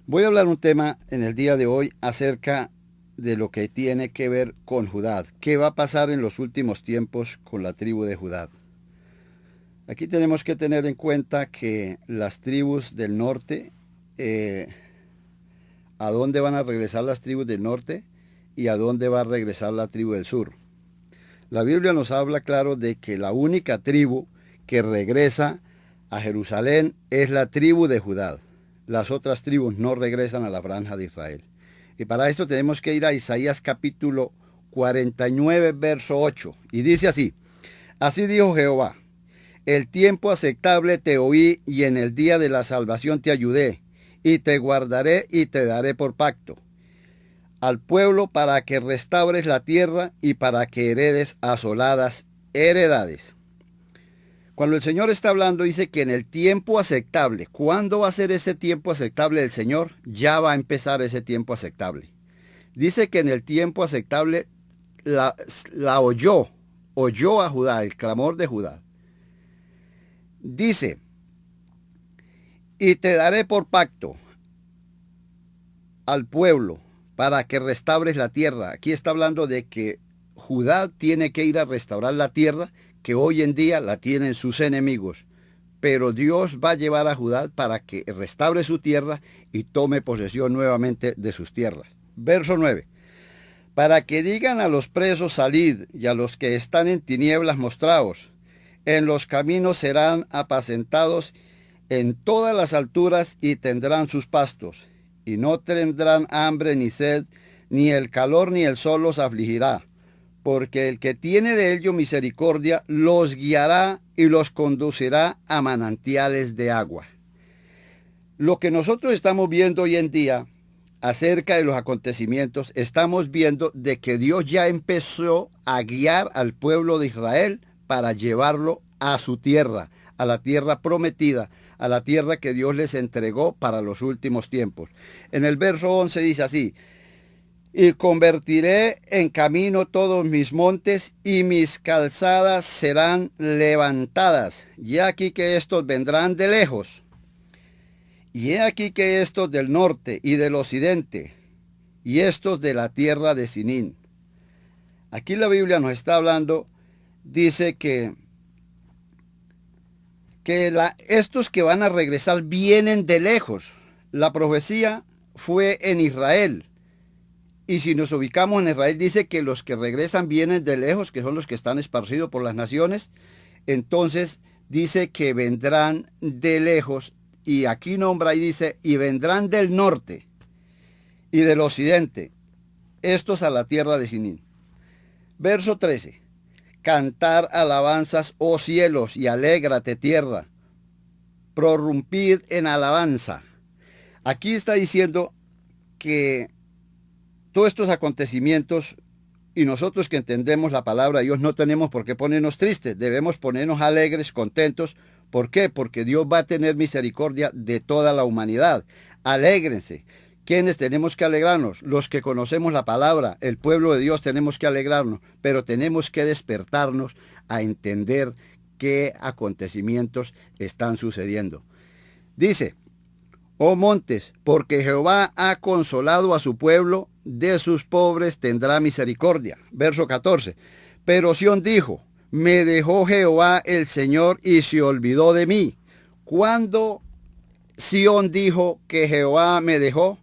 Voy a hablar un tema en el día de hoy acerca de lo que tiene que ver con Judá. ¿Qué va a pasar en los últimos tiempos con la tribu de Judá? Aquí tenemos que tener en cuenta que las tribus del norte, eh, ¿a dónde van a regresar las tribus del norte y a dónde va a regresar la tribu del sur? La Biblia nos habla claro de que la única tribu que regresa a Jerusalén es la tribu de Judá. Las otras tribus no regresan a la franja de Israel. Y para esto tenemos que ir a Isaías capítulo 49, verso 8. Y dice así: Así dijo Jehová: el tiempo aceptable te oí y en el día de la salvación te ayudé, y te guardaré y te daré por pacto al pueblo para que restaures la tierra y para que heredes asoladas heredades. Cuando el Señor está hablando, dice que en el tiempo aceptable. ¿Cuándo va a ser ese tiempo aceptable del Señor? Ya va a empezar ese tiempo aceptable. Dice que en el tiempo aceptable la oyó a Judá, el clamor de Judá. Dice: y te daré por pacto al pueblo para que restaures la tierra. Aquí está hablando de que Judá tiene que ir a restaurar la tierra que hoy en día la tienen sus enemigos. Pero Dios va a llevar a Judá para que restaure su tierra y tome posesión nuevamente de sus tierras. Verso 9. Para que digan a los presos: salid, y a los que están en tinieblas mostraos. En los caminos serán apacentados en todas las alturas y tendrán sus pastos. Y no tendrán hambre ni sed, ni el calor ni el sol los afligirá. Porque el que tiene de ellos misericordia los guiará y los conducirá a manantiales de agua. Lo que nosotros estamos viendo hoy en día acerca de los acontecimientos, estamos viendo de que Dios ya empezó a guiar al pueblo de Israel para llevarlo a su tierra, a la tierra prometida, a la tierra que Dios les entregó para los últimos tiempos. En el verso 11 dice así: y convertiré en camino todos mis montes, y mis calzadas serán levantadas. Y he aquí que estos vendrán de lejos, y he aquí que estos del norte y del occidente, y estos de la tierra de Sinín. Aquí la Biblia nos está hablando, dice que estos que van a regresar vienen de lejos. La profecía fue en Israel. Y si nos ubicamos en Israel, dice que los que regresan vienen de lejos, que son los que están esparcidos por las naciones. Entonces dice que vendrán de lejos. Y aquí nombra y dice: y vendrán del norte y del occidente, estos a la tierra de Sinín. Verso 13. Cantar alabanzas, oh cielos, y alégrate tierra. Prorrumpid en alabanza. Aquí está diciendo que todos estos acontecimientos, y nosotros que entendemos la palabra de Dios, no tenemos por qué ponernos tristes, debemos ponernos alegres, contentos. ¿Por qué? Porque Dios va a tener misericordia de toda la humanidad. Alégrense. ¿Quiénes tenemos que alegrarnos? Los que conocemos la palabra, el pueblo de Dios, tenemos que alegrarnos, pero tenemos que despertarnos a entender qué acontecimientos están sucediendo. Dice: oh montes, porque Jehová ha consolado a su pueblo, de sus pobres tendrá misericordia. Verso 14. Pero Sión dijo: me dejó Jehová el Señor y se olvidó de mí. ¿Cuándo Sión dijo que Jehová me dejó?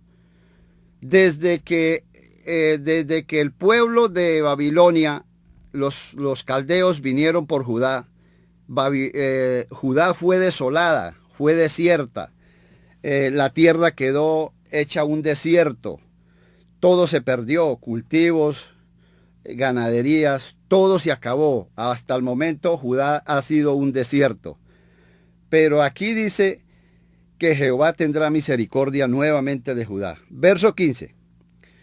Desde que el pueblo de Babilonia, los caldeos vinieron por Judá. Judá fue desolada, fue desierta. La tierra quedó hecha un desierto. Todo se perdió, cultivos, ganaderías, todo se acabó. Hasta el momento Judá ha sido un desierto. Pero aquí dice que Jehová tendrá misericordia nuevamente de Judá. Verso 15.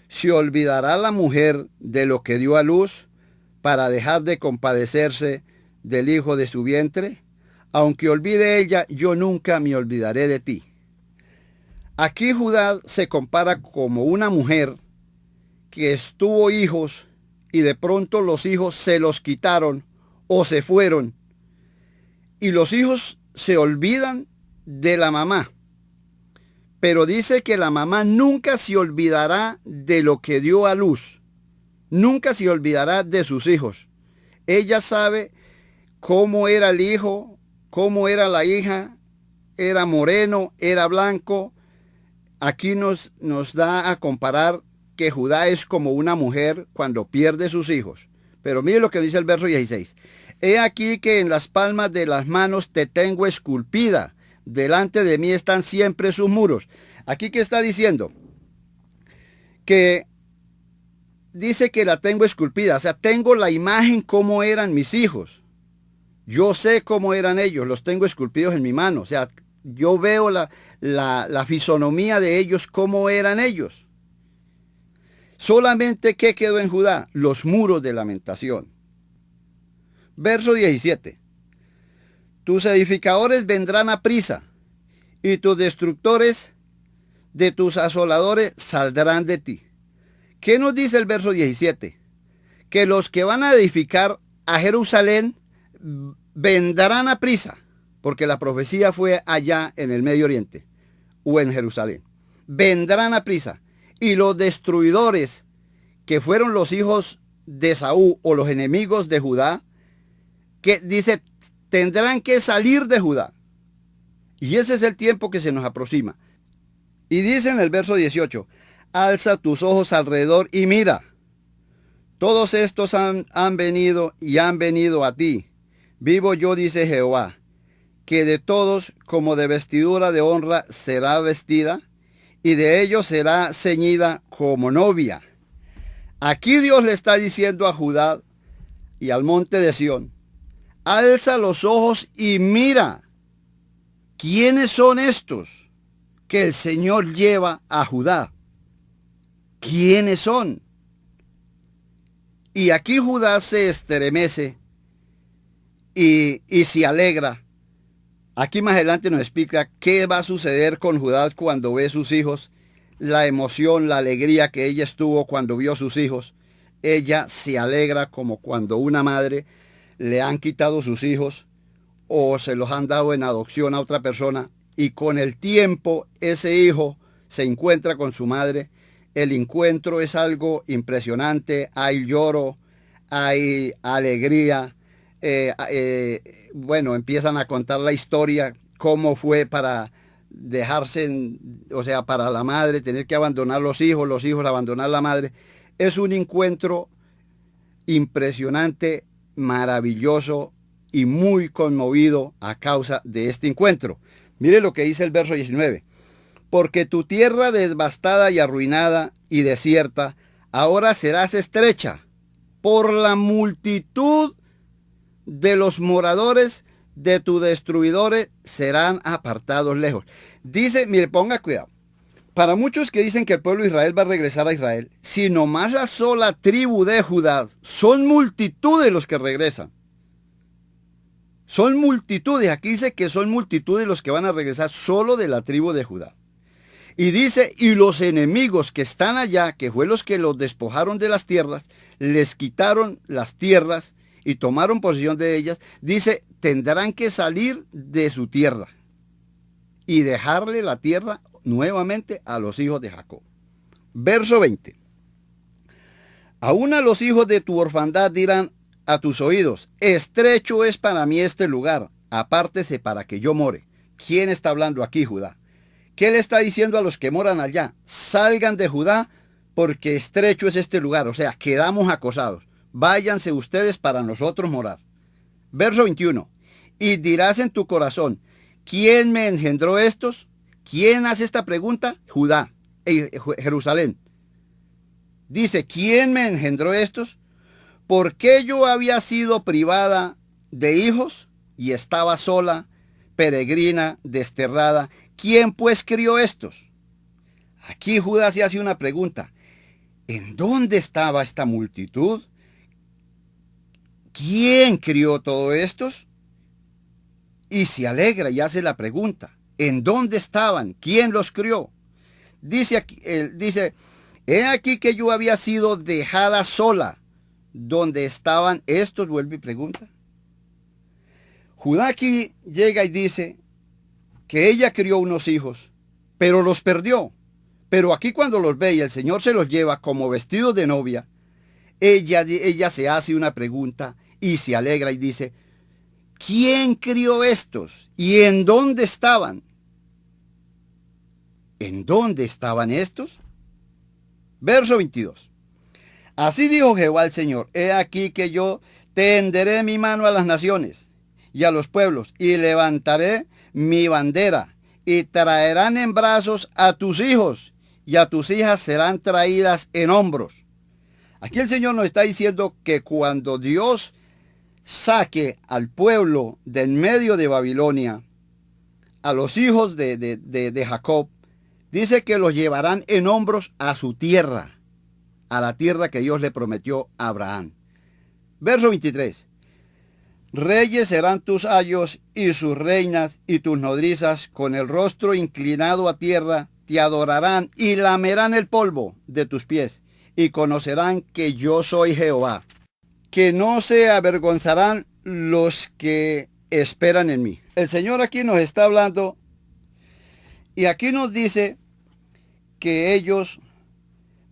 ¿Se olvidará la mujer de lo que dio a luz para dejar de compadecerse del hijo de su vientre? Aunque olvide ella, yo nunca me olvidaré de ti. Aquí Judá se compara como una mujer que tuvo hijos y de pronto los hijos se los quitaron o se fueron. Y los hijos se olvidan de la mamá. Pero dice que la mamá nunca se olvidará de lo que dio a luz. Nunca se olvidará de sus hijos. Ella sabe cómo era el hijo, cómo era la hija, era moreno, era blanco. Aquí nos da a comparar que Judá es como una mujer cuando pierde sus hijos. Pero mire lo que dice el verso 16. He aquí que en las palmas de las manos te tengo esculpida. Delante de mí están siempre sus muros. Aquí que está diciendo que dice que la tengo esculpida. O sea, tengo la imagen como eran mis hijos. Yo sé cómo eran ellos. Los tengo esculpidos en mi mano. O sea, yo veo la fisonomía de ellos, cómo eran ellos. Solamente, ¿qué quedó en Judá? Los muros de lamentación. Verso 17. Tus edificadores vendrán a prisa, y tus destructores de tus asoladores saldrán de ti. ¿Qué nos dice el verso 17? Que los que van a edificar a Jerusalén vendrán a prisa, porque la profecía fue allá en el Medio Oriente o en Jerusalén. Vendrán a prisa. Y los destruidores, que fueron los hijos de Saúl o los enemigos de Judá, que dice, tendrán que salir de Judá. Y ese es el tiempo que se nos aproxima. Y dice en el verso 18, alza tus ojos alrededor y mira. Todos estos han venido y han venido a ti. Vivo yo, dice Jehová, que de todos como de vestidura de honra será vestida, y de ellos será ceñida como novia. Aquí Dios le está diciendo a Judá y al monte de Sión, alza los ojos y mira. ¿Quiénes son estos que el Señor lleva a Judá? ¿Quiénes son? Y aquí Judá se estremece y se alegra. Aquí más adelante nos explica qué va a suceder con Judá cuando ve a sus hijos, la emoción, la alegría que ella estuvo cuando vio a sus hijos. Ella se alegra como cuando una madre le han quitado sus hijos o se los han dado en adopción a otra persona y con el tiempo ese hijo se encuentra con su madre. El encuentro es algo impresionante, hay lloro, hay alegría. Bueno, empiezan a contar la historia, cómo fue para dejarse, o sea, para la madre tener que abandonar los hijos abandonar la madre. Es un encuentro impresionante, maravilloso y muy conmovido a causa de este encuentro. Mire lo que dice el verso 19. Porque tu tierra devastada y arruinada y desierta, ahora serás estrecha por la multitud de los moradores de tus destruidores serán apartados lejos. Dice, mire, ponga cuidado. Para muchos que dicen que el pueblo de Israel va a regresar a Israel, si nomás la sola tribu de Judá, son multitudes los que regresan. Son multitudes, aquí dice que son multitudes los que van a regresar solo de la tribu de Judá. Y dice, y los enemigos que están allá, que fue los que los despojaron de las tierras, les quitaron las tierras y tomaron posesión de ellas, dice, tendrán que salir de su tierra y dejarle la tierra nuevamente a los hijos de Jacob. Verso 20. Aún a los hijos de tu orfandad dirán a tus oídos, estrecho es para mí este lugar, apártese para que yo more. ¿Quién está hablando aquí, Judá? ¿Qué le está diciendo a los que moran allá? Salgan de Judá porque estrecho es este lugar, o sea, quedamos acosados. Váyanse ustedes para nosotros morar. Verso 21. Y dirás en tu corazón, ¿quién me engendró estos? ¿Quién hace esta pregunta? Judá, Jerusalén. Dice, ¿quién me engendró estos? ¿Por qué yo había sido privada de hijos y estaba sola, peregrina, desterrada? ¿Quién pues crió estos? Aquí Judá se hace una pregunta. ¿En dónde estaba esta multitud? ¿Quién crió todos estos? Y se alegra y hace la pregunta. ¿En dónde estaban? ¿Quién los crió? Dice aquí, he aquí que yo había sido dejada sola. ¿Dónde estaban estos? Vuelve y pregunta. Judá aquí llega y dice que ella crió unos hijos pero los perdió. Pero aquí cuando los ve y el Señor se los lleva como vestidos de novia, ella se hace una pregunta y se alegra y dice, ¿quién crió estos? ¿Y en dónde estaban? ¿En dónde estaban estos? Verso 22. Así dijo Jehová el Señor, he aquí que yo tenderé mi mano a las naciones y a los pueblos, y levantaré mi bandera, y traerán en brazos a tus hijos, y a tus hijas serán traídas en hombros. Aquí el Señor nos está diciendo que cuando Dios saque al pueblo del medio de Babilonia, a los hijos de Jacob, dice que los llevarán en hombros a su tierra, a la tierra que Dios le prometió a Abraham. Verso 23. Reyes serán tus ayos y sus reinas y tus nodrizas, con el rostro inclinado a tierra, te adorarán y lamerán el polvo de tus pies, y conocerán que yo soy Jehová, que no se avergonzarán los que esperan en mí. El Señor aquí nos está hablando y aquí nos dice que ellos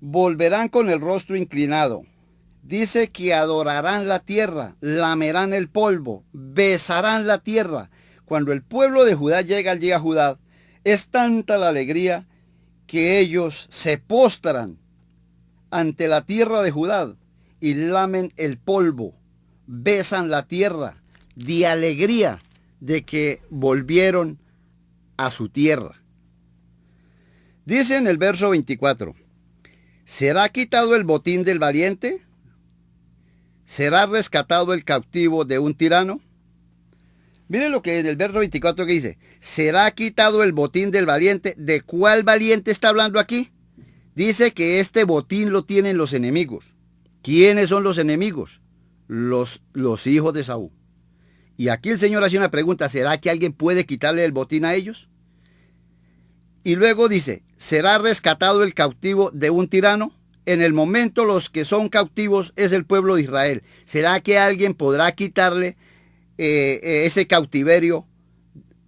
volverán con el rostro inclinado. Dice que adorarán la tierra, lamerán el polvo, besarán la tierra. Cuando el pueblo de Judá llega al día de Judá, es tanta la alegría que ellos se postran ante la tierra de Judá y lamen el polvo, besan la tierra de alegría de que volvieron a su tierra. Dice en el verso 24, ¿será quitado el botín del valiente? ¿Será rescatado el cautivo de un tirano? Miren lo que en el verso 24 que dice, ¿será quitado el botín del valiente? ¿De cuál valiente está hablando aquí? Dice que este botín lo tienen los enemigos. ¿Quiénes son los enemigos? Los hijos de Saúl. Y aquí el Señor hace una pregunta, ¿será que alguien puede quitarle el botín a ellos? Y luego dice, ¿será rescatado el cautivo de un tirano? En el momento los que son cautivos es el pueblo de Israel. ¿Será que alguien podrá quitarle ese cautiverio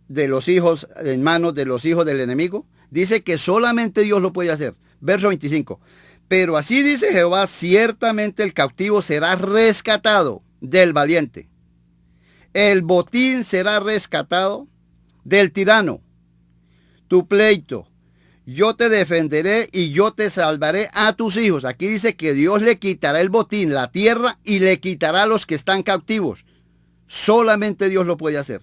de los hijos en manos de los hijos del enemigo? Dice que solamente Dios lo puede hacer. Verso 25. Pero así dice Jehová, ciertamente el cautivo será rescatado del valiente. El botín será rescatado del tirano. Tu pleito, yo te defenderé y yo te salvaré a tus hijos. Aquí dice que Dios le quitará el botín, la tierra, y le quitará a los que están cautivos. Solamente Dios lo puede hacer.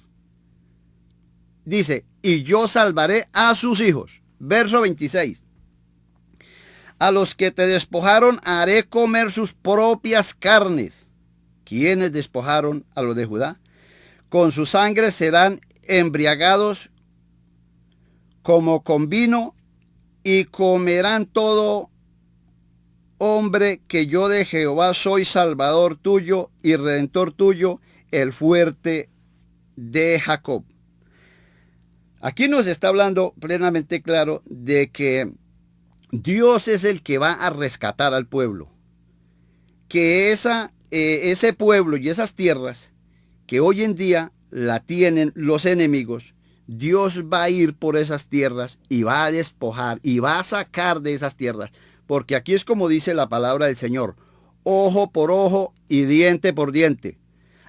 Dice, y yo salvaré a sus hijos. Verso 26. A los que te despojaron haré comer sus propias carnes. ¿Quiénes despojaron a los de Judá? Con su sangre serán embriagados como con vino, y comerán todo hombre que yo de Jehová soy salvador tuyo y redentor tuyo, el fuerte de Jacob. Aquí nos está hablando plenamente claro de que Dios es el que va a rescatar al pueblo. Que ese pueblo y esas tierras que hoy en día la tienen los enemigos, Dios va a ir por esas tierras y va a despojar y va a sacar de esas tierras. Porque aquí es como dice la palabra del Señor, ojo por ojo y diente por diente.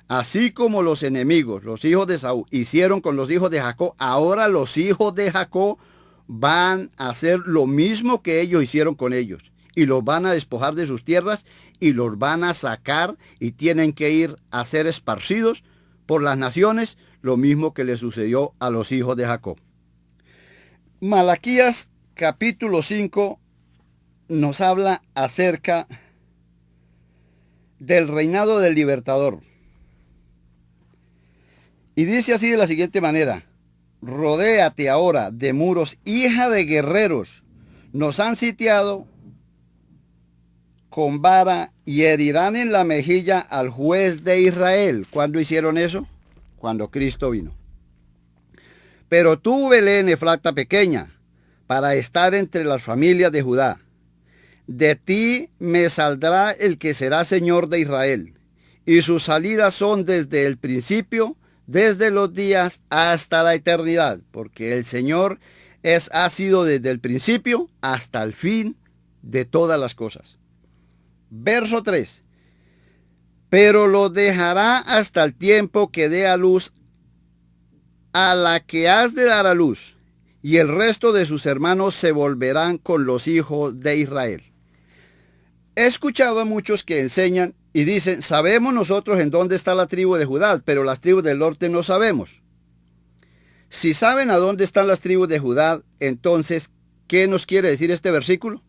Así como los enemigos, los hijos de Saúl, hicieron con los hijos de Jacob, ahora los hijos de Jacob van a hacer lo mismo que ellos hicieron con ellos. Y los van a despojar de sus tierras y los van a sacar y tienen que ir a ser esparcidos por las naciones, lo mismo que le sucedió a los hijos de Jacob. Malaquías capítulo 5 nos habla acerca del reinado del libertador. Y dice así de la siguiente manera, rodéate ahora de muros, hija de guerreros, nos han sitiado con vara y herirán en la mejilla al juez de Israel. ¿Cuándo hicieron eso? Cuando Cristo vino. Pero tú, Belén, Efrata pequeña, para estar entre las familias de Judá, de ti me saldrá el que será Señor de Israel, y sus salidas son desde el principio, desde los días hasta la eternidad, porque el Señor Ha sido desde el principio hasta el fin de todas las cosas. Verso 3. Pero lo dejará hasta el tiempo que dé a luz a la que has de dar a luz, y el resto de sus hermanos se volverán con los hijos de Israel. He escuchado a muchos que enseñan y dicen, sabemos nosotros en dónde está la tribu de Judá, pero las tribus del norte no sabemos. Si saben a dónde están las tribus de Judá, entonces, ¿qué nos quiere decir este versículo?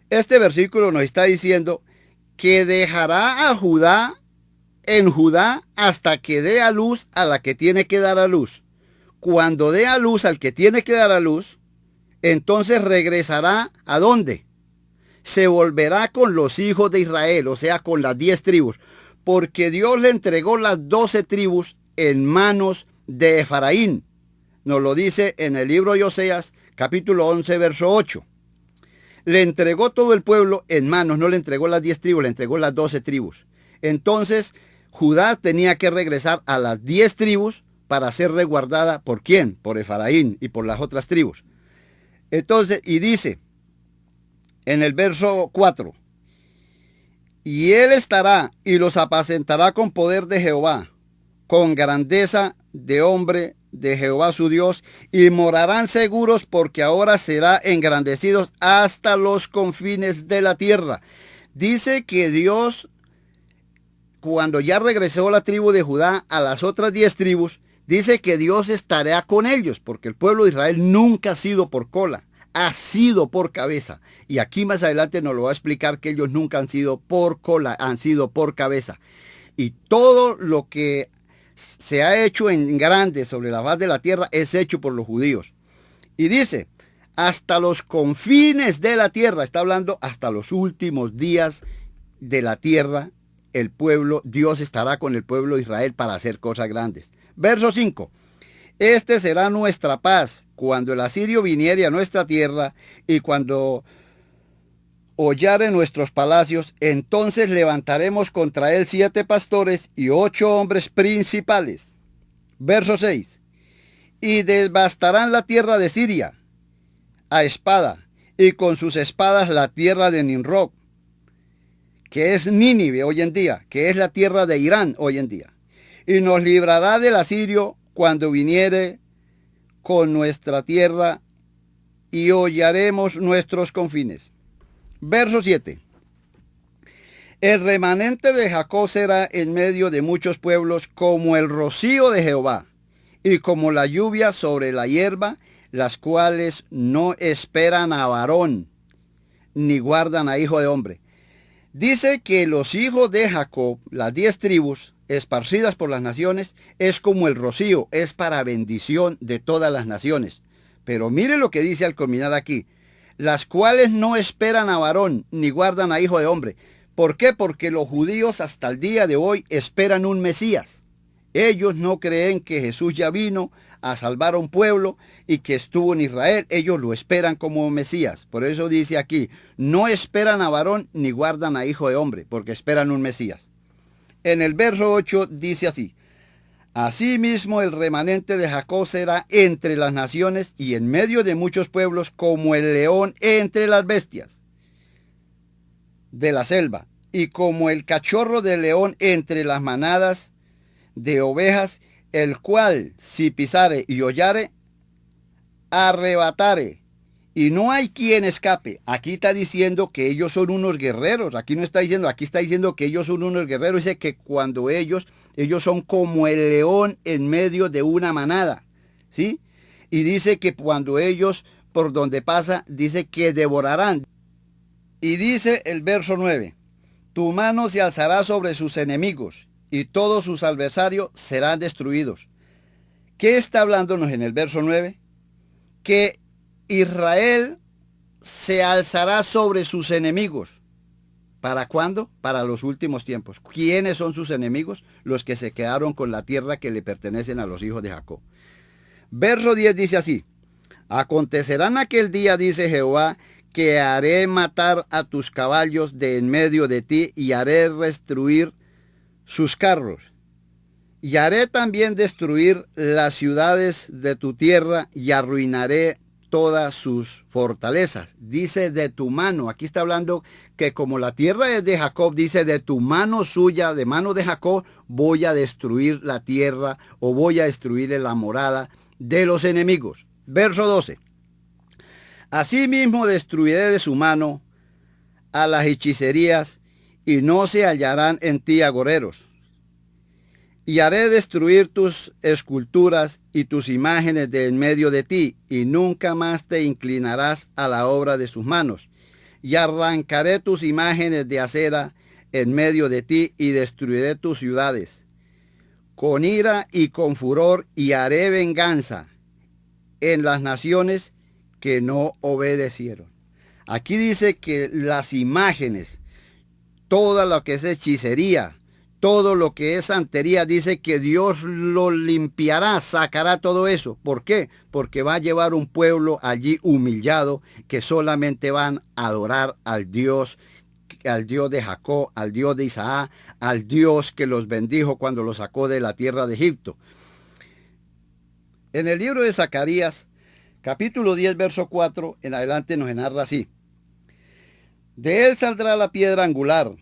Este versículo nos está diciendo que dejará a Judá en Judá hasta que dé a luz a la que tiene que dar a luz. Cuando dé a luz al que tiene que dar a luz, entonces regresará ¿a dónde? Se volverá con los hijos de Israel, o sea, con las 10 tribus, porque Dios le entregó las 12 tribus en manos de Efraín. Nos lo dice en el libro de Oseas, capítulo 11, verso 8. Le entregó todo el pueblo en manos, no le entregó las 10 tribus, le entregó las 12 tribus. Entonces, Judá tenía que regresar a las 10 tribus para ser resguardada. ¿Por quién? Por Efraín y por las otras tribus. Entonces, y dice en el verso 4, y él estará y los apacentará con poder de Jehová, con grandeza de hombre de Jehová su Dios, y morarán seguros porque ahora será engrandecidos hasta los confines de la tierra. Dice que Dios, cuando ya regresó la tribu de Judá a las otras 10 tribus, dice que Dios estará con ellos, porque el pueblo de Israel nunca ha sido por cola, ha sido por cabeza. Y aquí más adelante nos lo va a explicar que ellos nunca han sido por cola, han sido por cabeza. Y todo lo que se ha hecho en grande sobre la faz de la tierra es hecho por los judíos. Y dice, hasta los confines de la tierra, está hablando hasta los últimos días de la tierra, el pueblo, Dios estará con el pueblo de Israel para hacer cosas grandes. Verso 5. Este será nuestra paz cuando el asirio viniere a nuestra tierra y cuando hollare nuestros palacios, entonces levantaremos contra él 7 pastores y 8 hombres principales. Verso 6. Y devastarán la tierra de Siria a espada, y con sus espadas la tierra de Nimrod, que es Nínive hoy en día, que es la tierra de Irán hoy en día. Y nos librará del asirio cuando viniere con nuestra tierra y hollaremos nuestros confines. Verso 7. El remanente de Jacob será en medio de muchos pueblos como el rocío de Jehová y como la lluvia sobre la hierba, las cuales no esperan a varón ni guardan a hijo de hombre. Dice que los hijos de Jacob, las 10 tribus esparcidas por las naciones, es como el rocío, es para bendición de todas las naciones. Pero mire lo que dice al culminar aquí, las cuales no esperan a varón ni guardan a hijo de hombre. ¿Por qué? Porque los judíos hasta el día de hoy esperan un Mesías. Ellos no creen que Jesús ya vino a salvar a un pueblo y que estuvo en Israel. Ellos lo esperan como Mesías. Por eso dice aquí, no esperan a varón ni guardan a hijo de hombre, porque esperan un Mesías. En el verso 8 dice así, asimismo el remanente de Jacob será entre las naciones y en medio de muchos pueblos como el león entre las bestias de la selva y como el cachorro de león entre las manadas de ovejas, el cual si pisare y hollare, arrebatare, y no hay quien escape. Aquí está diciendo que ellos son unos guerreros, aquí no está diciendo, aquí está diciendo que ellos son unos guerreros, dice que cuando ellos son como el león en medio de una manada, ¿sí? Y dice que cuando ellos, por donde pasa, dice que devorarán. Y dice el verso 9, tu mano se alzará sobre sus enemigos, y todos sus adversarios serán destruidos. ¿Qué está hablándonos en el verso 9? Que Israel se alzará sobre sus enemigos. ¿Para cuándo? Para los últimos tiempos. ¿Quiénes son sus enemigos? Los que se quedaron con la tierra que le pertenecen a los hijos de Jacob. Verso 10 dice así, acontecerá en aquel día, dice Jehová, que haré matar a tus caballos de en medio de ti y haré destruir sus carros, Y haré también destruir las ciudades de tu tierra y arruinaré todas sus fortalezas. Dice de tu mano. Aquí está hablando que como la tierra es de Jacob, dice de tu mano suya, de mano de Jacob, voy a destruir la tierra o voy a destruir la morada de los enemigos. Verso 12. Asimismo destruiré de su mano a las hechicerías y no se hallarán en ti agoreros. Y haré destruir tus esculturas y tus imágenes de en medio de ti, y nunca más te inclinarás a la obra de sus manos. Y arrancaré tus imágenes de acera en medio de ti, y destruiré tus ciudades. Con ira y con furor, y haré venganza en las naciones que no obedecieron. Aquí dice que las imágenes, todo lo que es hechicería, todo lo que es santería, dice que Dios lo limpiará, sacará todo eso. ¿Por qué? Porque va a llevar un pueblo allí humillado que solamente van a adorar al Dios de Jacob, al Dios de Isaac, al Dios que los bendijo cuando los sacó de la tierra de Egipto. En el libro de Zacarías, capítulo 10, verso 4, en adelante nos narra así. De él saldrá la piedra angular,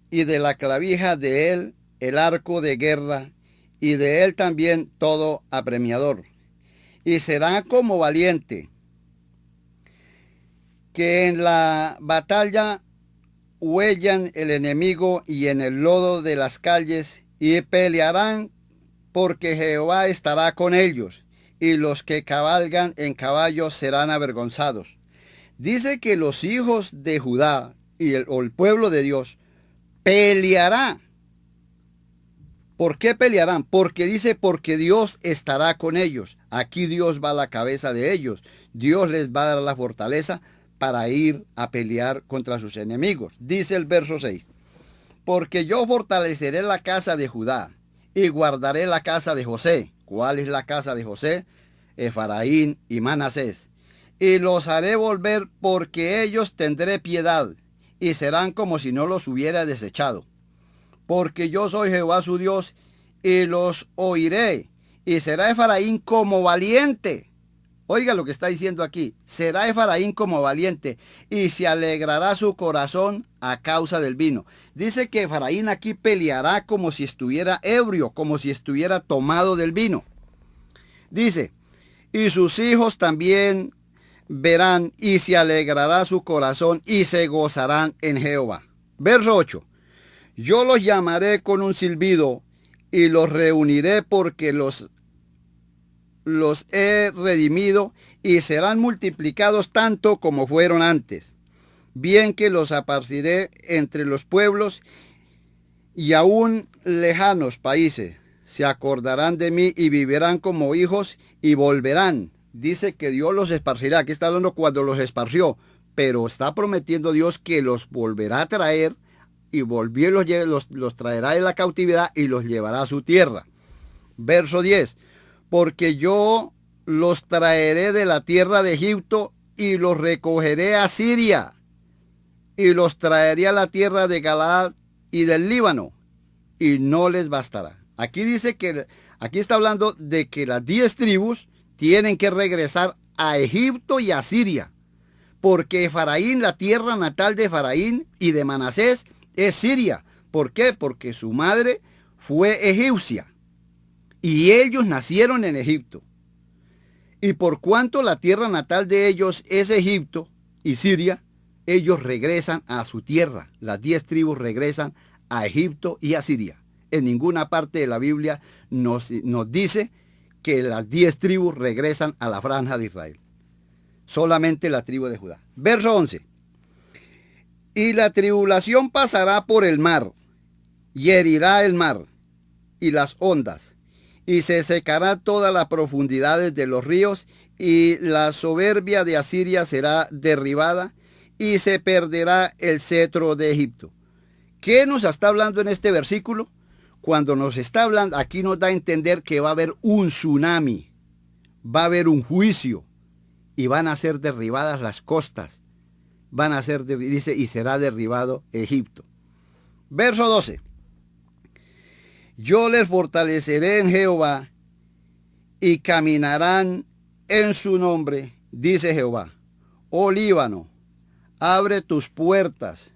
y de la clavija de él el arco de guerra, y de él también todo apremiador. Y será como valiente, que en la batalla huellan el enemigo y en el lodo de las calles, y pelearán porque Jehová estará con ellos, y los que cabalgan en caballos serán avergonzados. Dice que los hijos de Judá y el pueblo de Dios peleará. ¿Por qué pelearán? Porque dice, porque Dios estará con ellos. Aquí Dios va a la cabeza de ellos. Dios les va a dar la fortaleza para ir a pelear contra sus enemigos. Dice el verso 6. Porque yo fortaleceré la casa de Judá y guardaré la casa de José. ¿Cuál es la casa de José? Efraín y Manasés. Y los haré volver porque ellos tendré piedad y serán como si no los hubiera desechado. Porque yo soy Jehová su Dios y los oiré. Y será Efraín como valiente. Oiga lo que está diciendo aquí. Será Efraín como valiente y se alegrará su corazón a causa del vino. Dice que Efraín aquí peleará como si estuviera ebrio, como si estuviera tomado del vino. Dice, y sus hijos también verán y se alegrará su corazón y se gozarán en Jehová. Verso 8. Yo los llamaré con un silbido y los reuniré porque los he redimido y serán multiplicados tanto como fueron antes. Bien que los apartaré entre los pueblos y aún lejanos países. Se acordarán de mí y vivirán como hijos y volverán. Dice que Dios los esparcirá. Aquí está hablando cuando los esparció, pero está prometiendo Dios que los volverá a traer y los traerá de la cautividad y los llevará a su tierra. Verso 10. Porque yo los traeré de la tierra de Egipto y los recogeré a Siria y los traeré a la tierra de Galaad y del Líbano y no les bastará. Aquí dice que, aquí está hablando de que las 10 tribus tienen que regresar a Egipto y a Siria, porque Efraín, la tierra natal de Efraín y de Manasés, es Siria. ¿Por qué? Porque su madre fue egipcia y ellos nacieron en Egipto. Y por cuanto la tierra natal de ellos es Egipto y Siria, ellos regresan a su tierra. Las 10 tribus regresan a Egipto y a Siria. En ninguna parte de la Biblia nos dice que las 10 tribus regresan a la franja de Israel. Solamente la tribu de Judá. Verso 11. Y la tribulación pasará por el mar, y herirá el mar y las ondas, y se secará todas las profundidades de los ríos, y la soberbia de Asiria será derribada, y se perderá el cetro de Egipto. ¿Qué nos está hablando en este versículo? Cuando nos está hablando, aquí nos da a entender que va a haber un tsunami, va a haber un juicio, y van a ser derribadas las costas. Van a ser, dice, y será derribado Egipto. Verso 12. Yo les fortaleceré en Jehová y caminarán en su nombre, dice Jehová. Oh Líbano, abre tus puertas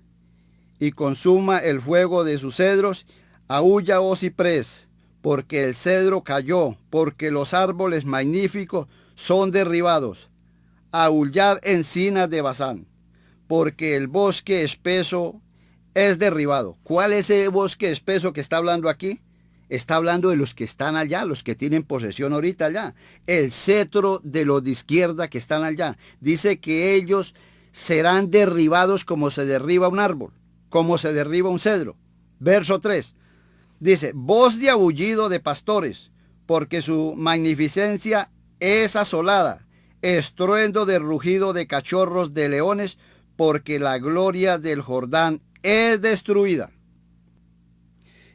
y consuma el fuego de sus cedros. Aúlla, oh ciprés, porque el cedro cayó, porque los árboles magníficos son derribados. Aullar encinas de Basán, porque el bosque espeso es derribado. ¿Cuál es ese bosque espeso que está hablando aquí? Está hablando de los que están allá, los que tienen posesión ahorita allá. El cetro de los de izquierda que están allá. Dice que ellos serán derribados como se derriba un árbol, como se derriba un cedro. Verso 3. Dice, voz de aullido de pastores, porque su magnificencia es asolada. Estruendo de rugido de cachorros de leones, porque la gloria del Jordán es destruida.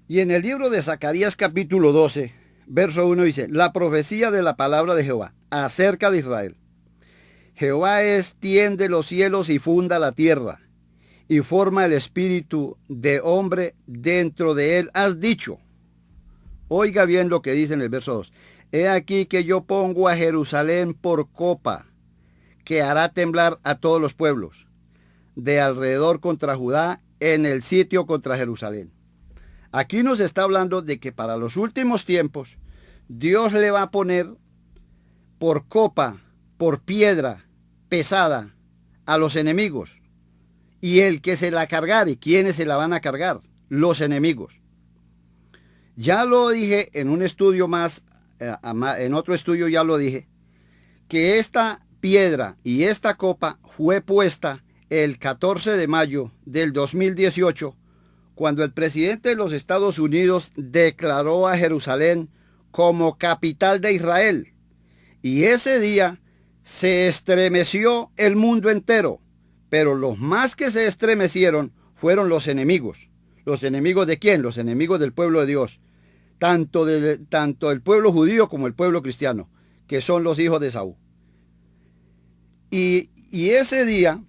Y en el libro de Zacarías capítulo 12, verso 1 dice, la profecía de la palabra de Jehová acerca de Israel. Jehová extiende los cielos y funda la tierra, y forma el espíritu de hombre dentro de él. Has dicho, oiga bien lo que dice en el verso 2, he aquí que yo pongo a Jerusalén por copa, que hará temblar a todos los pueblos, de alrededor contra Judá, en el sitio contra Jerusalén. Aquí nos está hablando de que para los últimos tiempos, Dios le va a poner por copa, por piedra pesada a los enemigos. Y el que se la cargare, ¿quiénes se la van a cargar? Los enemigos. Ya lo dije en un estudio más, en otro estudio ya lo dije, que esta piedra y esta copa fue puesta el 14 de mayo del 2018, cuando el presidente de los Estados Unidos declaró a Jerusalén como capital de Israel. Y ese día se estremeció el mundo entero, pero los más que se estremecieron fueron los enemigos. ¿Los enemigos de quién? Los enemigos del pueblo de Dios. Tanto el pueblo judío como el pueblo cristiano, que son los hijos de Saúl. Y ese día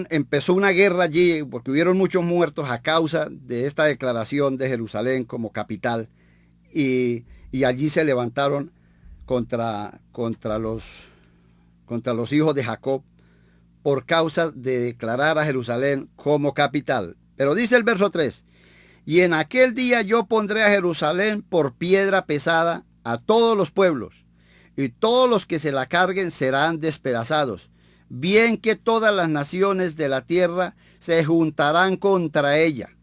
empezó una guerra allí, porque hubieron muchos muertos a causa de esta declaración de Jerusalén como capital, y allí se levantaron contra los hijos de Jacob por causa de declarar a Jerusalén como capital. Pero dice el verso 3, y en aquel día yo pondré a Jerusalén por piedra pesada a todos los pueblos, y todos los que se la carguen serán despedazados. Bien que todas las naciones de la tierra se juntarán contra ella.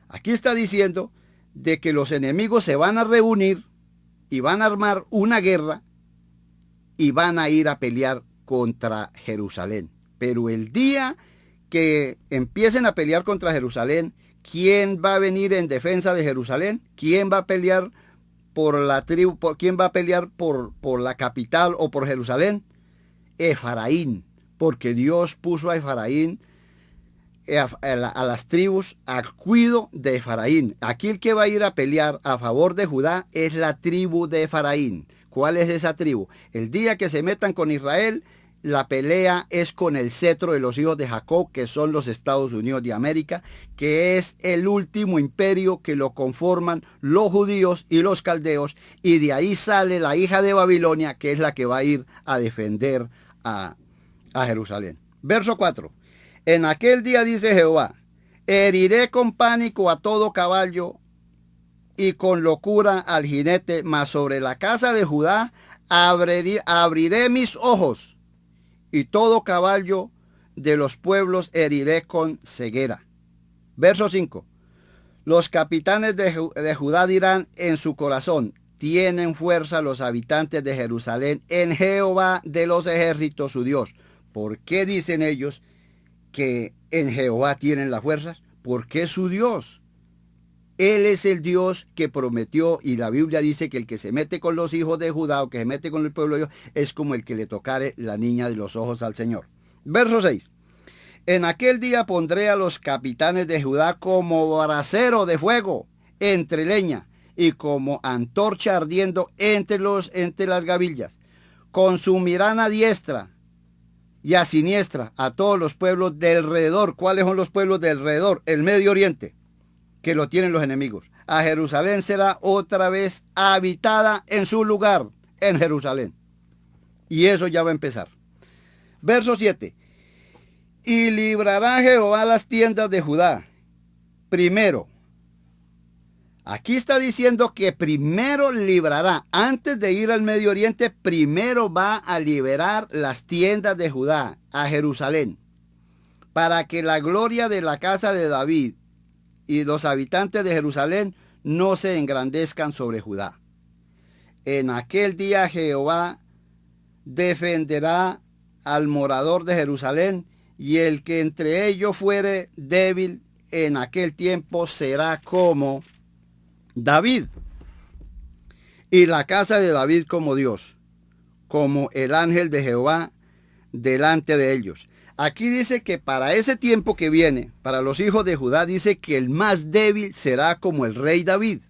Aquí está diciendo de que los enemigos se van a reunir y van a armar una guerra y van a ir a pelear contra Jerusalén. Pero el día que empiecen a pelear contra Jerusalén, ¿quién va a venir en defensa de Jerusalén? ¿Quién va a pelear por la tribu? ¿Quién va a pelear por la capital o por Jerusalén? Efraín, porque Dios puso a Efraín, a las tribus, al cuidado de Efraín. Aquí el que va a ir a pelear a favor de Judá es la tribu de Efraín. ¿Cuál es esa tribu? El día que se metan con Israel, la pelea es con el cetro de los hijos de Jacob, que son los Estados Unidos de América, que es el último imperio que lo conforman los judíos y los caldeos, y de ahí sale la hija de Babilonia, que es la que va a ir a defender a Jerusalén. Verso 4. En aquel día dice Jehová, heriré con pánico a todo caballo y con locura al jinete, mas sobre la casa de Judá abriré mis ojos, y todo caballo de los pueblos heriré con ceguera. Verso 5. Los capitanes de Judá dirán en su corazón, tienen fuerza los habitantes de Jerusalén en Jehová de los ejércitos su Dios. ¿Por qué dicen ellos que en Jehová tienen las fuerzas? Porque es su Dios. Él es el Dios que prometió, y la Biblia dice que el que se mete con los hijos de Judá o que se mete con el pueblo de Dios es como el que le tocare la niña de los ojos al Señor. Verso 6. En aquel día pondré a los capitanes de Judá como brasero de fuego entre leña y como antorcha ardiendo entre las gavillas. Consumirán a diestra y a siniestra a todos los pueblos del alrededor. ¿Cuáles son los pueblos del alrededor? El Medio Oriente, que lo tienen los enemigos. A Jerusalén será otra vez habitada en su lugar, en Jerusalén. Y eso ya va a empezar. Verso 7. Y librará Jehová las tiendas de Judá. Primero. Aquí está diciendo que primero librará. Antes de ir al Medio Oriente, primero va a liberar las tiendas de Judá, a Jerusalén, para que la gloria de la casa de David y los habitantes de Jerusalén no se engrandezcan sobre Judá. En aquel día Jehová defenderá al morador de Jerusalén, y el que entre ellos fuere débil en aquel tiempo será como David, y la casa de David como Dios, como el ángel de Jehová delante de ellos. Aquí dice que para ese tiempo que viene, para los hijos de Judá, dice que el más débil será como el rey David,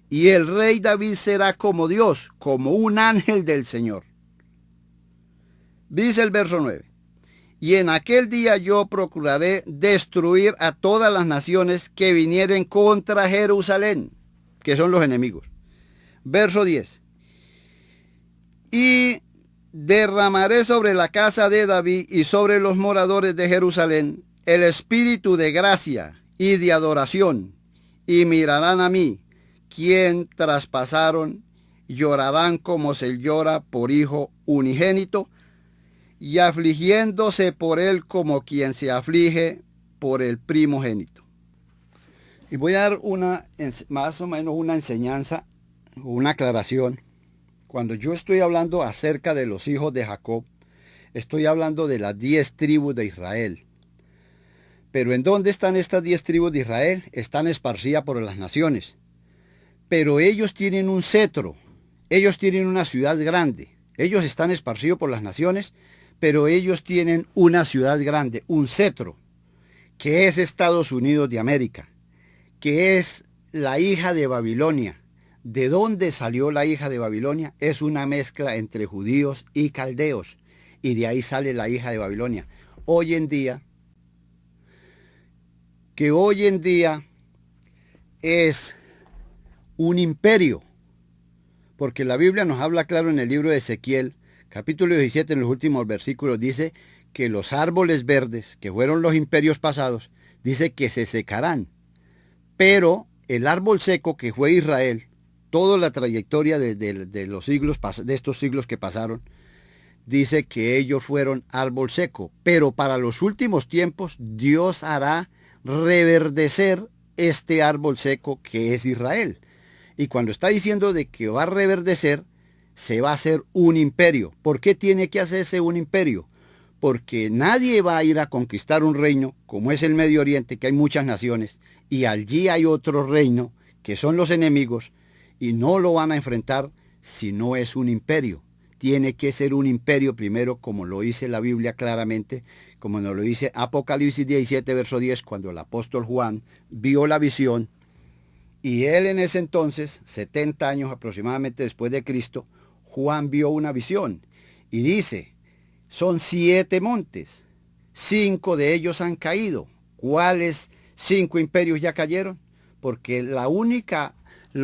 y el rey David será como Dios, como un ángel del Señor. Dice el verso 9. Y en aquel día yo procuraré destruir a todas las naciones que vinieren contra Jerusalén, que son los enemigos. Verso 10. Y derramaré sobre la casa de David y sobre los moradores de Jerusalén el espíritu de gracia y de adoración, y mirarán a mí, quien traspasaron, llorarán como se llora por hijo unigénito, y afligiéndose por él como quien se aflige por el primogénito. Y voy a dar más o menos una enseñanza, una aclaración. Cuando yo estoy hablando acerca de los hijos de Jacob, estoy hablando de las 10 tribus de Israel. Pero ¿en dónde están estas 10 tribus de Israel? Están esparcidas por las naciones. Pero ellos tienen un cetro, ellos tienen una ciudad grande. Ellos están esparcidos por las naciones, pero ellos tienen una ciudad grande, un cetro, que es Estados Unidos de América, que es la hija de Babilonia. ¿De dónde salió la hija de Babilonia? Es una mezcla entre judíos y caldeos, y de ahí sale la hija de Babilonia. Hoy en día es un imperio, porque la Biblia nos habla claro en el libro de Ezequiel, capítulo 17, en los últimos versículos, dice que los árboles verdes, que fueron los imperios pasados, dice que se secarán. Pero el árbol seco que fue Israel, toda la trayectoria de los siglos, de estos siglos que pasaron, dice que ellos fueron árbol seco. Pero para los últimos tiempos, Dios hará reverdecer este árbol seco que es Israel. Y cuando está diciendo de que va a reverdecer, se va a hacer un imperio. ¿Por qué tiene que hacerse un imperio? Porque nadie va a ir a conquistar un reino, como es el Medio Oriente, que hay muchas naciones, y allí hay otro reino, que son los enemigos, y no lo van a enfrentar si no es un imperio. Tiene que ser un imperio primero, como lo dice la Biblia claramente, como nos lo dice Apocalipsis 17, verso 10, cuando el apóstol Juan vio la visión, y él en ese entonces, 70 años aproximadamente después de Cristo, Juan vio una visión y dice, son 7 montes, 5 de ellos han caído. ¿Cuáles 5 imperios ya cayeron? Porque lo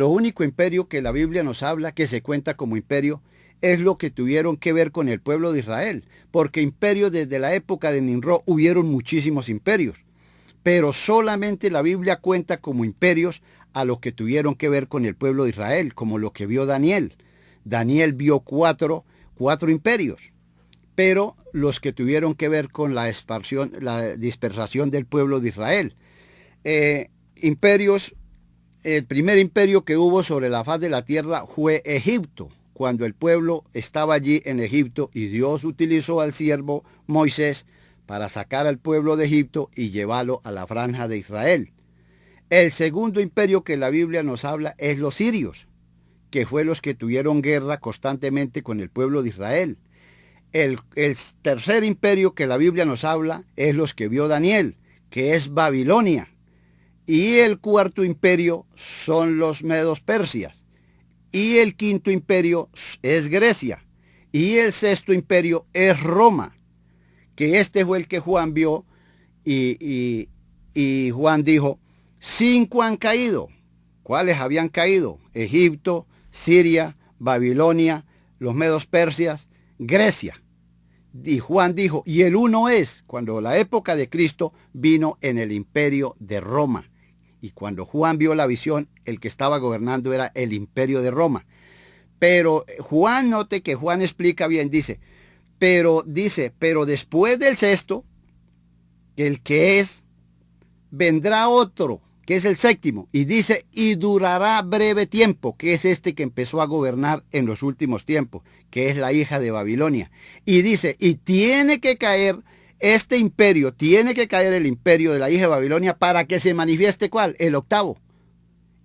único imperio que la Biblia nos habla, que se cuenta como imperio, es lo que tuvieron que ver con el pueblo de Israel. Porque imperios desde la época de Nimrod hubieron muchísimos imperios. Pero solamente la Biblia cuenta como imperios a los que tuvieron que ver con el pueblo de Israel, como lo que vio Daniel. Daniel vio cuatro imperios, pero los que tuvieron que ver con la dispersación del pueblo de Israel. Imperios, el primer imperio que hubo sobre la faz de la tierra fue Egipto, cuando el pueblo estaba allí en Egipto y Dios utilizó al siervo Moisés para sacar al pueblo de Egipto y llevarlo a la franja de Israel. El segundo imperio que la Biblia nos habla es los sirios, que fue los que tuvieron guerra constantemente con el pueblo de Israel. El tercer imperio que la Biblia nos habla es los que vio Daniel, que es Babilonia. Y el cuarto imperio son los medos persias. Y el quinto imperio es Grecia. Y el sexto imperio es Roma, que este fue el que Juan vio y Juan dijo, 5 han caído. ¿Cuáles habían caído? Egipto, Siria, Babilonia, los medos persias, Grecia. Y Juan dijo, y el uno es, cuando la época de Cristo vino en el imperio de Roma. Y cuando Juan vio la visión, el que estaba gobernando era el imperio de Roma. Pero Juan, note que Juan explica bien, pero después del sexto, el que es, vendrá otro, que es el séptimo, y dice, y durará breve tiempo, que es este que empezó a gobernar en los últimos tiempos, que es la hija de Babilonia. Y dice, y tiene que caer este imperio, tiene que caer el imperio de la hija de Babilonia para que se manifieste ¿cuál? El octavo.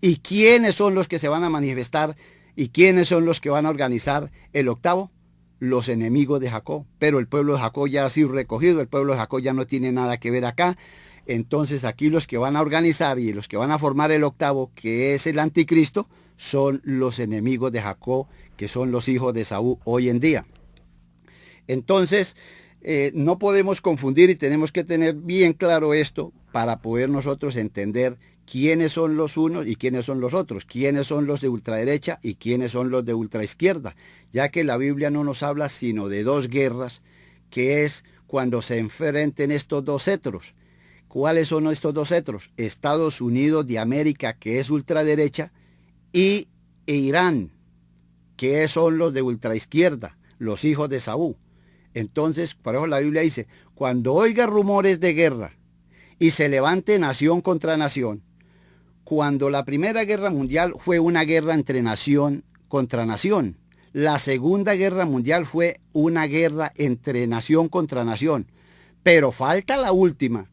¿Y quiénes son los que se van a manifestar? ¿Y quiénes son los que van a organizar el octavo? Los enemigos de Jacob. Pero el pueblo de Jacob ya ha sido recogido, el pueblo de Jacob ya no tiene nada que ver acá. Entonces aquí los que van a organizar y los que van a formar el octavo, que es el anticristo, son los enemigos de Jacob, que son los hijos de Saúl hoy en día. Entonces, no podemos confundir y tenemos que tener bien claro esto para poder nosotros entender quiénes son los unos y quiénes son los otros, quiénes son los de ultraderecha y quiénes son los de ultraizquierda, ya que la Biblia no nos habla sino de 2 guerras, que es cuando se enfrenten estos 2 cetros. ¿Cuáles son estos 2 cetros? Estados Unidos de América, que es ultraderecha, e Irán, que son los de ultraizquierda, los hijos de Saúl. Entonces, por eso la Biblia dice, cuando oiga rumores de guerra y se levante nación contra nación, cuando la Primera Guerra Mundial fue una guerra entre nación contra nación, la Segunda Guerra Mundial fue una guerra entre nación contra nación, pero falta la última,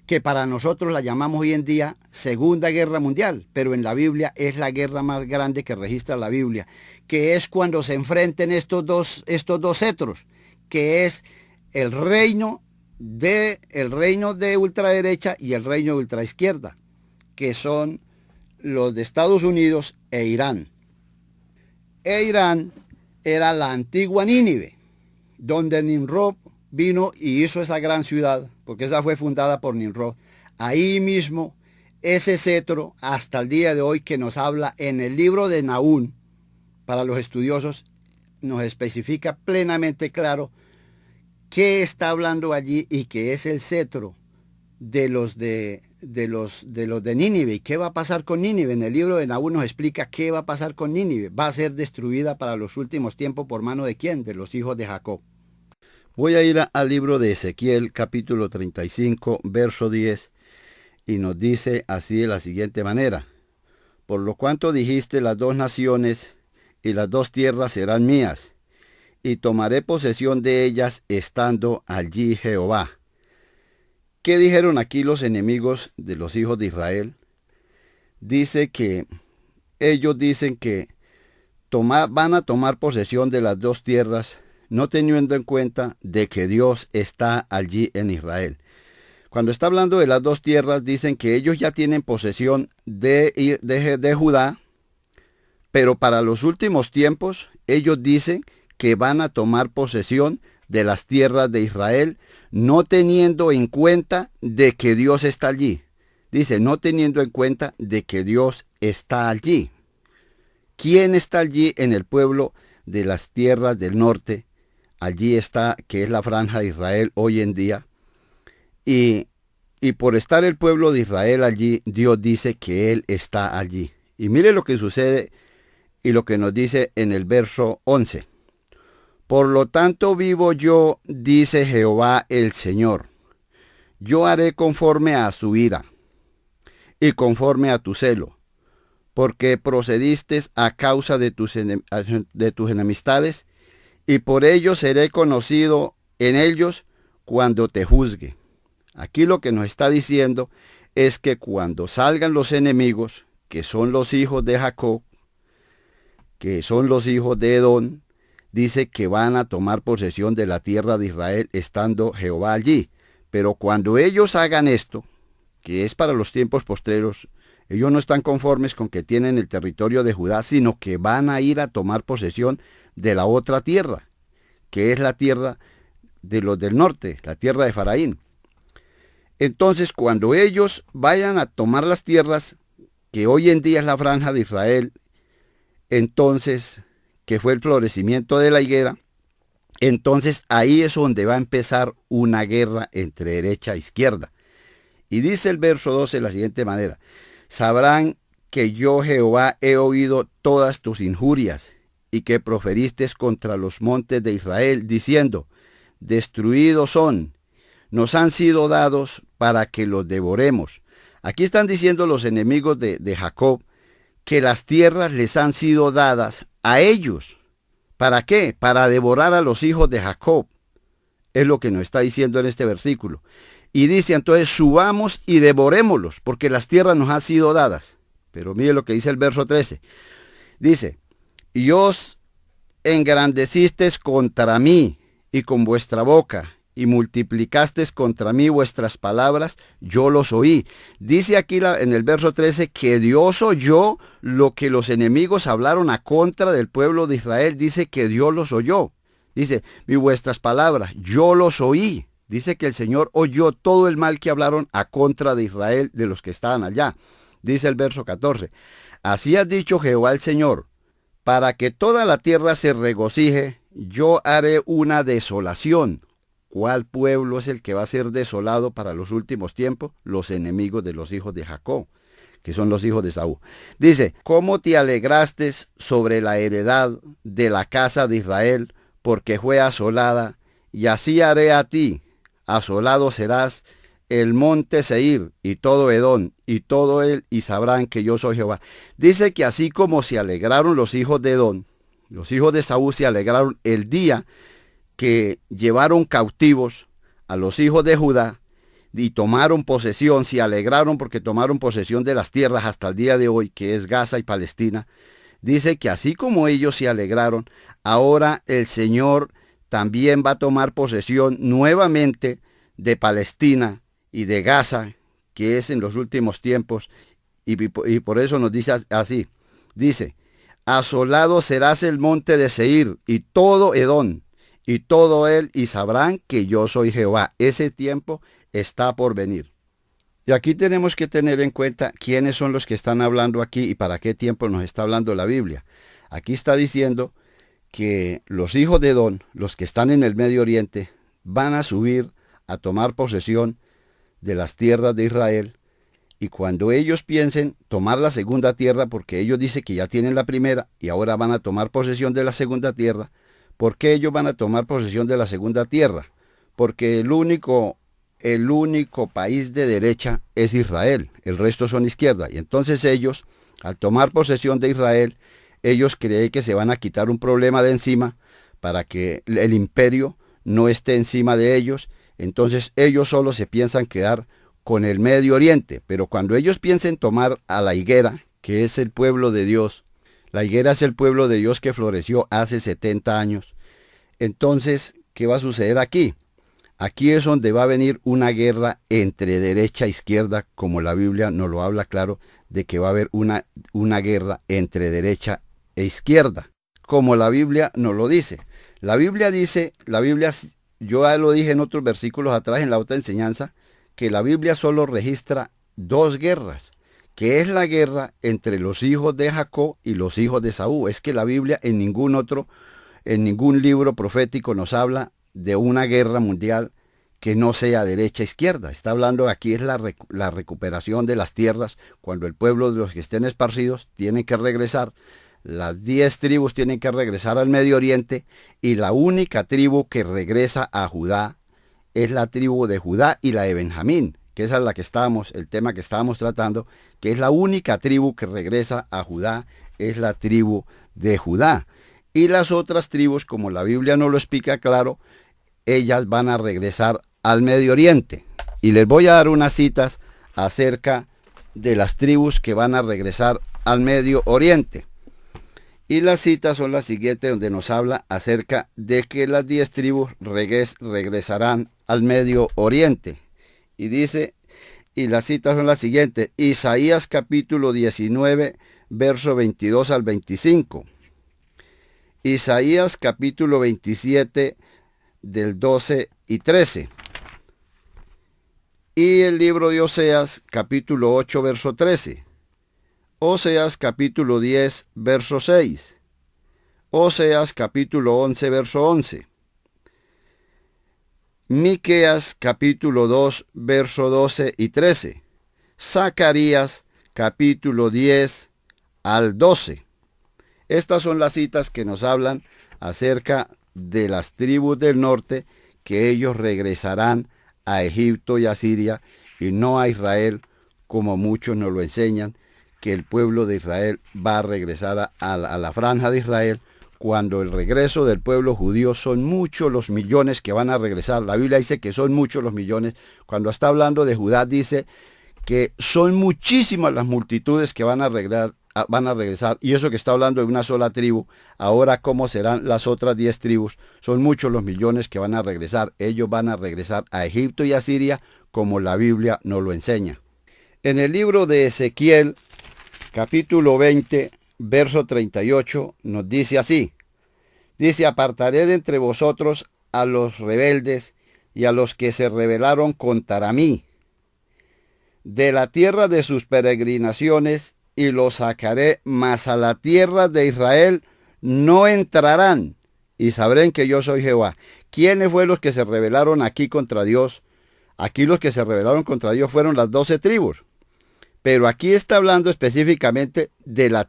que para nosotros la llamamos hoy en día Segunda Guerra Mundial, pero en la Biblia es la guerra más grande que registra la Biblia, que es cuando se enfrenten estos dos cetros, que es el reino de ultraderecha y el reino de ultraizquierda, que son los de Estados Unidos e Irán. E Irán era la antigua Nínive, donde Nimrod vino y hizo esa gran ciudad, porque esa fue fundada por Nimrod. Ahí mismo, ese cetro, hasta el día de hoy, que nos habla en el libro de Nahum, para los estudiosos, nos especifica plenamente claro qué está hablando allí y que es el cetro de los de Nínive. ¿Y qué va a pasar con Nínive? En el libro de Nahum nos explica qué va a pasar con Nínive. Va a ser destruida para los últimos tiempos por mano de ¿quién? De los hijos de Jacob. Voy a ir al libro de Ezequiel, capítulo 35, verso 10, y nos dice así de la siguiente manera: por lo cuanto dijiste, las 2 naciones y las 2 tierras serán mías, y tomaré posesión de ellas estando allí Jehová. ¿Qué dijeron aquí los enemigos de los hijos de Israel? Ellos dicen que van a tomar posesión de las 2 tierras, no teniendo en cuenta de que Dios está allí en Israel. Cuando está hablando de las 2 tierras, dicen que ellos ya tienen posesión de Judá, pero para los últimos tiempos, ellos dicen que van a tomar posesión de las tierras de Israel, no teniendo en cuenta de que Dios está allí. Dice, no teniendo en cuenta de que Dios está allí. ¿Quién está allí en el pueblo de las tierras del norte? Allí está, que es la franja de Israel hoy en día. Y por estar el pueblo de Israel allí, Dios dice que Él está allí. Y mire lo que sucede y lo que nos dice en el verso 11. Por lo tanto vivo yo, dice Jehová el Señor. Yo haré conforme a su ira y conforme a tu celo, porque procediste a causa de tus enemistades, y por ello seré conocido en ellos cuando te juzgue. Aquí lo que nos está diciendo es que cuando salgan los enemigos, que son los hijos de Jacob, que son los hijos de Edom, dice que van a tomar posesión de la tierra de Israel estando Jehová allí. Pero cuando ellos hagan esto, que es para los tiempos postreros, ellos no están conformes con que tienen el territorio de Judá, sino que van a ir a tomar posesión de la otra tierra, que es la tierra de los del norte, la tierra de Efraín. Entonces, cuando ellos vayan a tomar las tierras, que hoy en día es la franja de Israel, entonces, que fue el florecimiento de la higuera, entonces ahí es donde va a empezar una guerra entre derecha e izquierda. Y dice el verso 12 de la siguiente manera: sabrán que yo Jehová he oído todas tus injurias y que proferiste contra los montes de Israel, diciendo, destruidos son, nos han sido dados para que los devoremos. Aquí están diciendo los enemigos de Jacob que las tierras les han sido dadas a ellos. ¿Para qué? Para devorar a los hijos de Jacob. Es lo que nos está diciendo en este versículo. Y dice entonces, subamos y devorémoslos, porque las tierras nos han sido dadas. Pero mire lo que dice el verso 13. Dice, y os engrandecisteis contra mí y con vuestra boca, y multiplicasteis contra mí vuestras palabras, yo los oí. Dice aquí en el verso 13 que Dios oyó lo que los enemigos hablaron a contra del pueblo de Israel. Dice que Dios los oyó. Dice, y vuestras palabras, yo los oí. Dice que el Señor oyó todo el mal que hablaron a contra de Israel, de los que estaban allá. Dice el verso 14, así ha dicho Jehová el Señor, para que toda la tierra se regocije, yo haré una desolación. ¿Cuál pueblo es el que va a ser desolado para los últimos tiempos? Los enemigos de los hijos de Jacob, que son los hijos de Saúl. Dice, ¿cómo te alegraste sobre la heredad de la casa de Israel, porque fue asolada? Y así haré a ti, asolado serás el monte Seir y todo Edom y todo él, y sabrán que yo soy Jehová. Dice que así como se alegraron los hijos de Edom, los hijos de Saúl se alegraron el día que llevaron cautivos a los hijos de Judá y tomaron posesión, se alegraron porque tomaron posesión de las tierras hasta el día de hoy, que es Gaza y Palestina. Dice que así como ellos se alegraron, ahora el Señor también va a tomar posesión nuevamente de Palestina y de Gaza, que es en los últimos tiempos, y por eso nos dice así, dice, asolado serás el monte de Seir y todo Edom, y todo él, y sabrán que yo soy Jehová. Ese tiempo está por venir. Y aquí tenemos que tener en cuenta quiénes son los que están hablando aquí y para qué tiempo nos está hablando la Biblia. Aquí está diciendo que los hijos de Edom, los que están en el Medio Oriente, van a subir a tomar posesión de las tierras de Israel, y cuando ellos piensen tomar la segunda tierra, porque ellos dicen que ya tienen la primera y ahora van a tomar posesión de la segunda tierra. ¿Por qué ellos van a tomar posesión de la segunda tierra? Porque el único país de derecha es Israel, el resto son izquierda, y entonces ellos, al tomar posesión de Israel, ellos creen que se van a quitar un problema de encima para que el imperio no esté encima de ellos. Entonces ellos solo se piensan quedar con el Medio Oriente, pero cuando ellos piensen tomar a la higuera, que es el pueblo de Dios, la higuera es el pueblo de Dios que floreció hace 70 años. Entonces, ¿qué va a suceder aquí? Aquí es donde va a venir una guerra entre derecha e izquierda, como la Biblia nos lo habla claro, de que va a haber una guerra entre derecha e izquierda, como la Biblia nos lo dice. La Biblia dice, yo ya lo dije en otros versículos atrás en la otra enseñanza, que la Biblia solo registra dos guerras, que es la guerra entre los hijos de Jacob y los hijos de Saúl. Es que la Biblia en ningún libro profético nos habla de una guerra mundial que no sea derecha-izquierda. Está hablando aquí es la recuperación de las tierras, cuando el pueblo de los que estén esparcidos tienen que regresar. Las 10 tribus tienen que regresar al Medio Oriente, y la única tribu que regresa a Judá es la tribu de Judá y la de Benjamín, que esa es el tema que estábamos tratando, que es la única tribu que regresa a Judá, es la tribu de Judá. Y las otras tribus, como la Biblia no lo explica claro, ellas van a regresar al Medio Oriente. Y les voy a dar unas citas acerca de las tribus que van a regresar al Medio Oriente. Y las citas son las siguientes, donde nos habla acerca de que las 10 tribus regresarán al Medio Oriente. Y dice, y las citas son las siguientes: Isaías capítulo 19, verso 22 al 25. Isaías capítulo 27, del 12 y 13. Y el libro de Oseas, capítulo 8, verso 13. Oseas, capítulo 10, verso 6. Oseas, capítulo 11, verso 11. Miqueas, capítulo 2, verso 12 y 13. Zacarías, capítulo 10 al 12. Estas son las citas que nos hablan acerca de las tribus del norte, que ellos regresarán a Egipto y a Siria, y no a Israel, como muchos nos lo enseñan, que el pueblo de Israel va a regresar a la franja de Israel, cuando el regreso del pueblo judío son muchos los millones que van a regresar. La Biblia dice que son muchos los millones. Cuando está hablando de Judá, dice que son muchísimas las multitudes que van a regresar, y eso que está hablando de una sola tribu. Ahora, ¿cómo serán las otras 10 tribus? Son muchos los millones que van a regresar. Ellos van a regresar a Egipto y a Siria, como la Biblia nos lo enseña. En el libro de Ezequiel, capítulo 20, verso 38, nos dice así. Dice: apartaré de entre vosotros a los rebeldes y a los que se rebelaron contra mí, de la tierra de sus peregrinaciones, y los sacaré, mas a la tierra de Israel no entrarán, y sabrán que yo soy Jehová. ¿Quiénes fueron los que se rebelaron aquí contra Dios? Aquí los que se rebelaron contra Dios fueron las 12 tribus. Pero aquí está hablando específicamente de las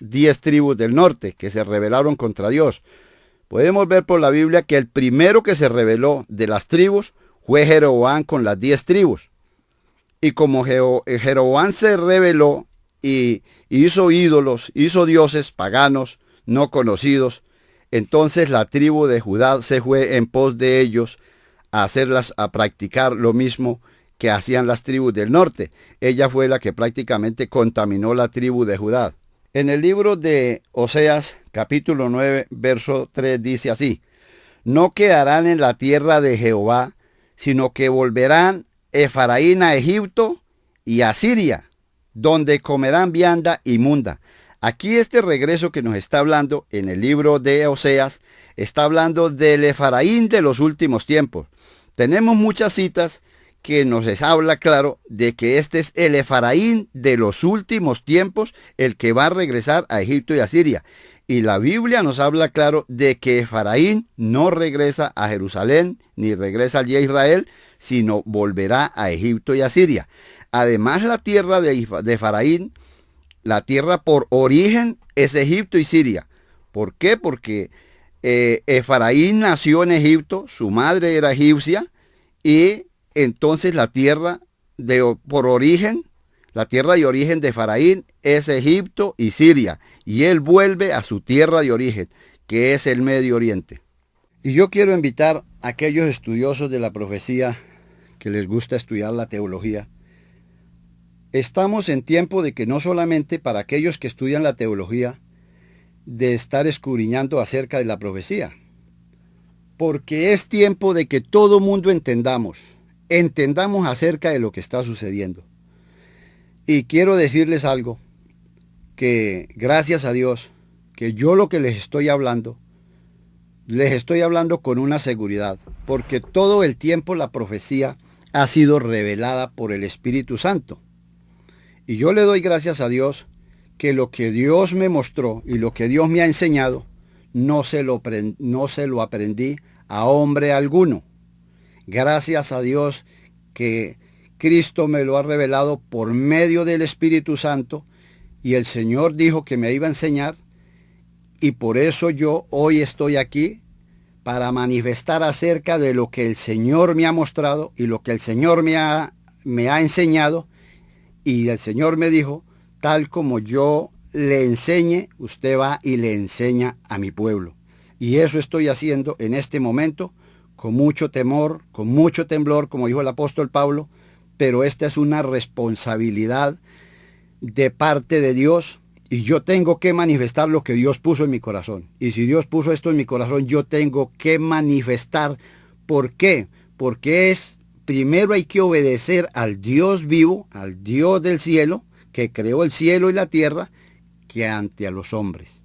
10 tribus del norte que se rebelaron contra Dios. Podemos ver por la Biblia que el primero que se rebeló de las tribus fue Jeroboam con las 10 tribus. Y como Jeroboam se rebeló y hizo ídolos, hizo dioses paganos no conocidos, entonces la tribu de Judá se fue en pos de ellos a practicar lo mismo que hacían las tribus del norte. Ella fue la que prácticamente contaminó la tribu de Judá. En el libro de Oseas, capítulo 9, verso 3, dice así: no quedarán en la tierra de Jehová, sino que volverán Efraín a Egipto y a Siria, donde comerán vianda inmunda. Aquí este regreso que nos está hablando en el libro de Oseas, está hablando del Efraín de los últimos tiempos. Tenemos muchas citas que nos habla claro de que este es el Efraín de los últimos tiempos, el que va a regresar a Egipto y a Siria. Y la Biblia nos habla claro de que Efraín no regresa a Jerusalén, ni regresa allí a Israel, sino volverá a Egipto y a Siria. Además, la tierra de Efraín, la tierra por origen, es Egipto y Siria. ¿Por qué? Porque Efraín nació en Egipto, su madre era egipcia, y entonces la tierra por origen, la tierra de origen de Efraín es Egipto y Siria, y él vuelve a su tierra de origen, que es el Medio Oriente. Y yo quiero invitar a aquellos estudiosos de la profecía que les gusta estudiar la teología. Estamos en tiempo de que no solamente para aquellos que estudian la teología, de estar escudriñando acerca de la profecía, porque es tiempo de que todo mundo entendamos acerca de lo que está sucediendo. Y quiero decirles algo, que gracias a Dios, que yo lo que les estoy hablando con una seguridad, porque todo el tiempo la profecía ha sido revelada por el Espíritu Santo. Y yo le doy gracias a Dios que lo que Dios me mostró y lo que Dios me ha enseñado, no se lo aprendí a hombre alguno. Gracias a Dios que Cristo me lo ha revelado por medio del Espíritu Santo, y el Señor dijo que me iba a enseñar, y por eso yo hoy estoy aquí para manifestar acerca de lo que el Señor me ha mostrado y lo que el Señor me ha enseñado. Y el Señor me dijo: tal como yo le enseñe, usted va y le enseña a mi pueblo. Y eso estoy haciendo en este momento, con mucho temor, con mucho temblor, como dijo el apóstol Pablo, pero esta es una responsabilidad de parte de Dios, y yo tengo que manifestar lo que Dios puso en mi corazón. Y si Dios puso esto en mi corazón, yo tengo que manifestar. ¿Por qué? Porque primero hay que obedecer al Dios vivo, al Dios del cielo, que creó el cielo y la tierra, que ante a los hombres.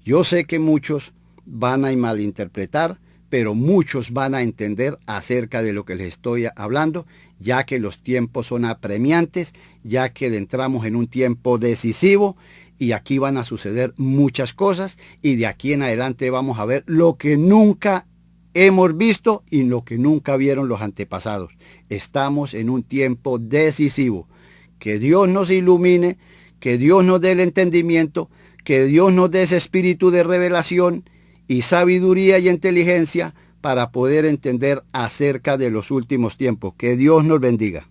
Yo sé que muchos van a malinterpretar, pero muchos van a entender acerca de lo que les estoy hablando, ya que los tiempos son apremiantes, ya que entramos en un tiempo decisivo y aquí van a suceder muchas cosas y de aquí en adelante vamos a ver lo que nunca hemos visto y lo que nunca vieron los antepasados. Estamos en un tiempo decisivo. Que Dios nos ilumine, que Dios nos dé el entendimiento, que Dios nos dé ese espíritu de revelación y sabiduría y inteligencia para poder entender acerca de los últimos tiempos. Que Dios nos bendiga.